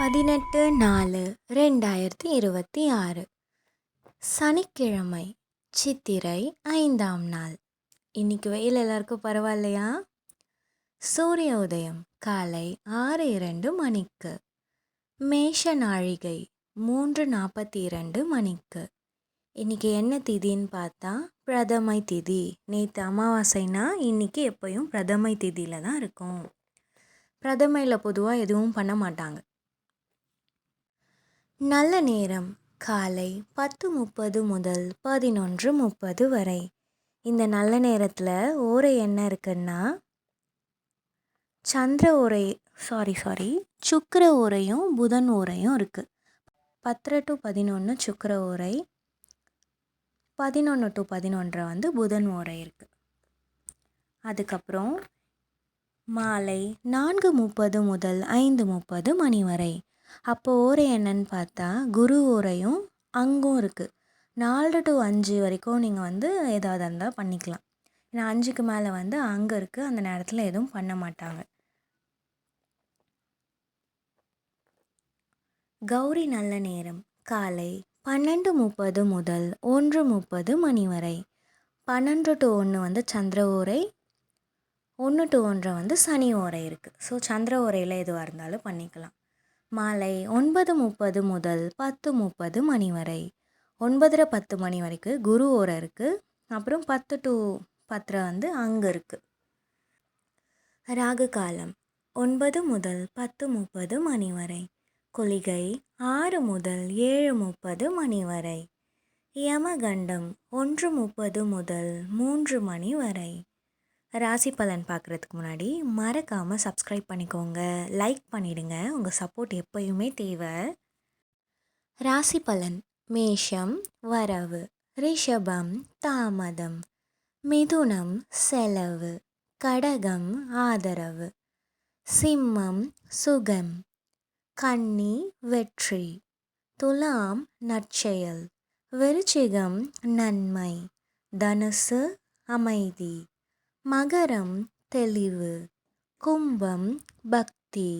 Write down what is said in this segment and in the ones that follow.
18/4/2026 சனிக்கிழமை, சித்திரை 5ஆம் நாள். இன்னைக்கு வெயில் எல்லாருக்கும் பரவாயில்லையா? சூரிய உதயம் காலை 6:02 மணிக்கு. மேஷ நாழிகை 3:42 மணிக்கு. இன்னைக்கு என்ன திதின்னு பார்த்தா பிரதமை திதி. நேற்று அமாவாசைனா இன்னைக்கு எப்பயும் பிரதமை திதியில் தான் இருக்கும். பிரதமையில் பொதுவாக எதுவும் பண்ண மாட்டாங்க. நல்ல நேரம் காலை 10:30 முதல் 11:30 வரை. இந்த நல்ல நேரத்தில் ஓரை என்ன இருக்குன்னா சந்திர ஓரை சுக்கிர ஓரையும் புதன் ஓரையும் இருக்குது. 10 to 11 சுக்கிர ஓரை, 11 to 11 புதன் ஓரை இருக்குது. அதுக்கப்புறம் மாலை 4:30 முதல் 5:30 மணி வரை. அப்போ ஓரை என்னன்னு பார்த்தா குரு ஓரையும் அங்கும் இருக்குது. 4 to 5 வரைக்கும் நீங்கள் ஏதாவது இருந்தால் பண்ணிக்கலாம். ஏன்னா 5க்கு மேலே அங்கே இருக்குது. அந்த நேரத்தில் எதுவும் பண்ண மாட்டாங்க. கௌரி நல்ல நேரம் காலை 12:30 முதல் 1:30 மணி வரை. 12 to 1 சந்திர ஓரை, 1 to 1 சனி ஓரை இருக்குது. ஸோ சந்திர ஓரையில் எதுவாக இருந்தாலும் பண்ணிக்கலாம். மாலை 9:30 முதல் 10:30 மணி வரை. 9:30 மணி வரைக்கும் குரு ஓரை இருக்குது. அப்புறம் 10 to 10 அங்கே இருக்குது. ராகு காலம் 9 முதல் 10:30 மணி வரை. குளிகை 6 முதல் 7:30 மணி வரை. யமகண்டம் 1:30 முதல் 3 மணி வரை. ராசி பலன் பார்க்குறதுக்கு முன்னாடி மறக்காமல் சப்ஸ்கிரைப் பண்ணிக்கோங்க, லைக் பண்ணிவிடுங்க. உங்கள் சப்போர்ட் எப்பயுமே தேவை. ராசி பலன்: மேஷம் வரவு, ரிஷபம் தாமதம், மிதுனம் செலவு, கடகம் ஆதரவு, சிம்மம் சுகம், கன்னி வெற்றி, துலாம் நற்செயல், விருச்சிகம் நன்மை, தனுசு அமைதி, மகரம் தெளிவு, கும்பம் பக்தி,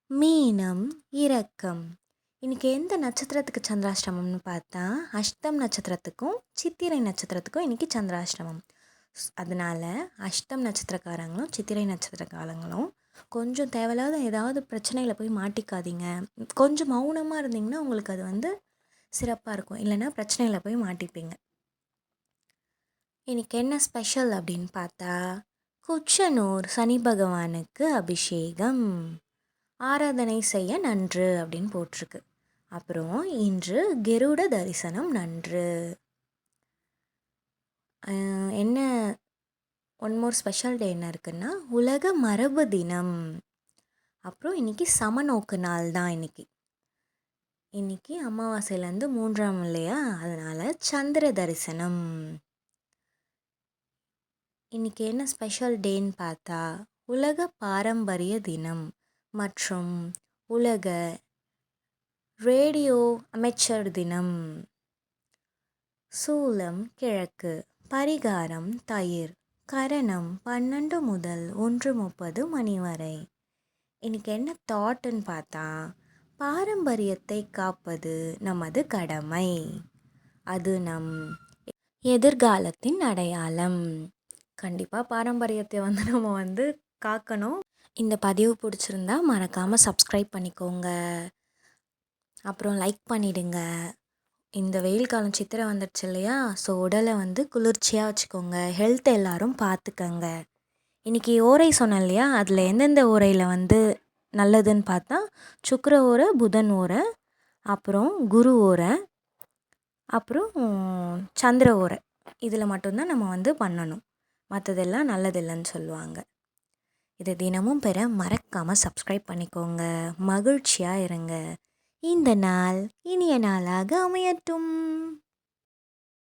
மீனம் இரக்கம். இன்றைக்கி எந்த நட்சத்திரத்துக்கு சந்திராஷ்டமம்னு பார்த்தா அஷ்டம் நட்சத்திரத்துக்கும் சித்திரை நட்சத்திரத்துக்கும் இன்றைக்கி சந்திராஷ்டமம். அதனால் அஷ்டம் நட்சத்திரக்காரங்களும் சித்திரை நட்சத்திரக்காரங்களும் கொஞ்சம் தேவையில்லாத ஏதாவது பிரச்சனையில் போய் மாட்டிக்காதீங்க. கொஞ்சம் மௌனமாக இருந்தீங்கன்னா உங்களுக்கு அது சிறப்பாக இருக்கும். இல்லைன்னா பிரச்சனையில் போய் மாட்டிப்பீங்க. இன்றைக்கி என்ன ஸ்பெஷல் அப்படின்னு பார்த்தா குச்சனூர் சனி பகவானுக்கு அபிஷேகம், ஆராதனை செய்ய நன்று அப்படின்னு போட்டிருக்கு. அப்புறம் இன்று கருட தரிசனம் நன்று. என்ன ஒன் மோர் ஸ்பெஷல் டே என்ன இருக்குன்னா உலக மரபு தினம். அப்புறம் இன்றைக்கி சமநோக்கு நாள் தான். இன்றைக்கி அமாவாசையிலேருந்து 3ஆம் இல்லையா, அதனால் சந்திர தரிசனம். இன்றைக்கி என்ன ஸ்பெஷல் டேன்னு பார்த்தா உலக பாரம்பரிய தினம் மற்றும் உலக ரேடியோ அமைச்சர் தினம். சூலம் கிழக்கு, பரிகாரம் தயிர், கரணம் 12 முதல் 1:30 மணி வரை. இன்றைக்கி என்ன தாட்டுன்னு பார்த்தா பாரம்பரியத்தை காப்பது நமது கடமை, அது நம் எதிர்காலத்தின் அடையாளம். கண்டிப்பாக பாரம்பரியத்தை நம்ம காக்கணும். இந்த பதிவு பிடிச்சிருந்தா மறக்காமல் சப்ஸ்கிரைப் பண்ணிக்கோங்க, அப்புறம் லைக் பண்ணிவிடுங்க. இந்த வெயில் காலம் சித்திரை வந்துடுச்சு இல்லையா, ஸோ உடலை குளிர்ச்சியாக வச்சுக்கோங்க. ஹெல்த் எல்லோரும் பார்த்துக்கங்க. இன்றைக்கி ஓரை சொன்னேன் இல்லையா, அதில் எந்தெந்த ஓரையில் நல்லதுன்னு பார்த்தா சுக்கிர ஓரை, புதன் ஓரை, அப்புறம் குரு ஓரை, அப்புறம் சந்திர ஓரை. இதில் மட்டும்தான் நம்ம பண்ணணும். மற்றதெல்லாம் நல்லதில்லைன்னு சொல்லுவாங்க. இதை தினமும் பெற மறக்காமல் சப்ஸ்கிரைப் பண்ணிக்கோங்க. மகிழ்ச்சியாக இருங்க. இந்த நாள் இனிய நாளாக அமையட்டும்.